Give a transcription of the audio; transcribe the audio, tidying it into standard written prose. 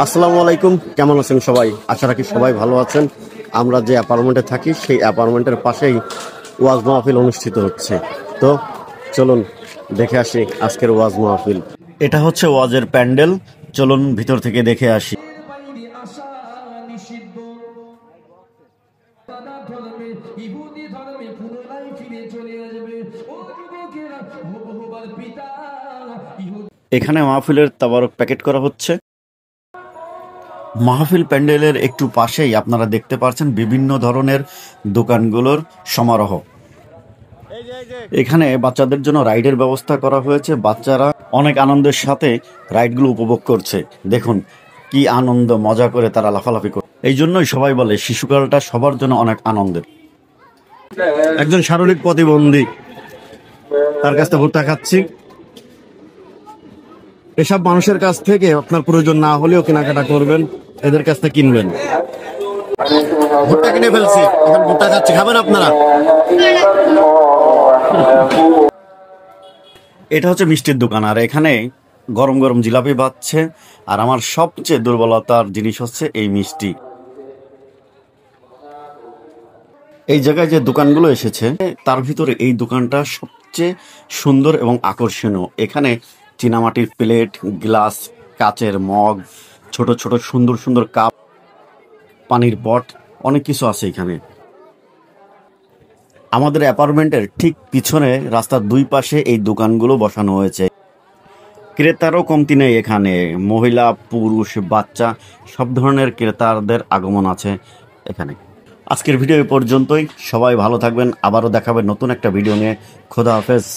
আসসালামু আলাইকুম, কেমন আছেন সবাই? আশা রাখি সবাই ভালো আছেন। আমরা যে অ্যাপার্টমেন্টে থাকি সেই অ্যাপার্টমেন্টের পাশেই ওয়াজ মাহফিল অনুষ্ঠিত হচ্ছে। তো চলুন দেখে আসি আজকের ওয়াজ মাহফিল। এটা হচ্ছে ওয়াজের প্যান্ডেল, চলুন ভিতর থেকে দেখে আসি। এখানে মাহফিলের তাবারক প্যাকেট করা হচ্ছে। মাহফিল প্যান্ডেলের একটু পাশেই আপনারা দেখতে পাচ্ছেন বিভিন্ন ধরনের দোকানগুলোর সমারোহ। এখানে বাচ্চাদের জন্য রাইডের ব্যবস্থা করা হয়েছে। বাচ্চারা অনেক আনন্দের সাথে রাইডগুলো উপভোগ করছে। দেখুন কি আনন্দ, মজা করে তারা লাফালাফি করে। এই জন্যই সবাই বলে শিশুকালটা সবার জন্য অনেক আনন্দের। একজন শারীরিক প্রতিবন্ধী, তার কাছ থেকে ভুট্টা খাচ্ছি। এসব মানুষের কাছ থেকে আপনার প্রয়োজন না হলেও কেনাকাটা করবেন, এদের কাছ থেকে কিনবেন। ভুট্টা কিনে ফেলছি, এখন ভুট্টা খাচ্ছি, খাবেন আপনারা? এটা হচ্ছে মিষ্টির দোকান, আর এখানে গরম গরম জিলাপি বাজছে। আর আমার সবচেয়ে দুর্বলতার জিনিস হচ্ছে এই মিষ্টি। এই জায়গায় যে দোকানগুলো এসেছে তার ভিতরে এই দোকানটা সবচেয়ে সুন্দর এবং আকর্ষণীয়। এখানে চীনামাটির প্লেট, গ্লাস, কাচের মগ, ছোট ছোট সুন্দর সুন্দর কাপ, পানির পট, অনেক কিছু আছে এখানে। আমাদের অ্যাপার্টমেন্টের ঠিক পিছনে রাস্তার দুই পাশে এই দোকানগুলো বসানো হয়েছে। ক্রেতারও কমতি নেই এখানে। মহিলা, পুরুষ, বাচ্চা সব ধরনের ক্রেতাদের আগমন আছে এখানে। আজকের ভিডিও পর্যন্তই। সবাই ভালো থাকবেন, আবারও দেখাবেন নতুন একটা ভিডিও নিয়ে। খোদা হাফেজ।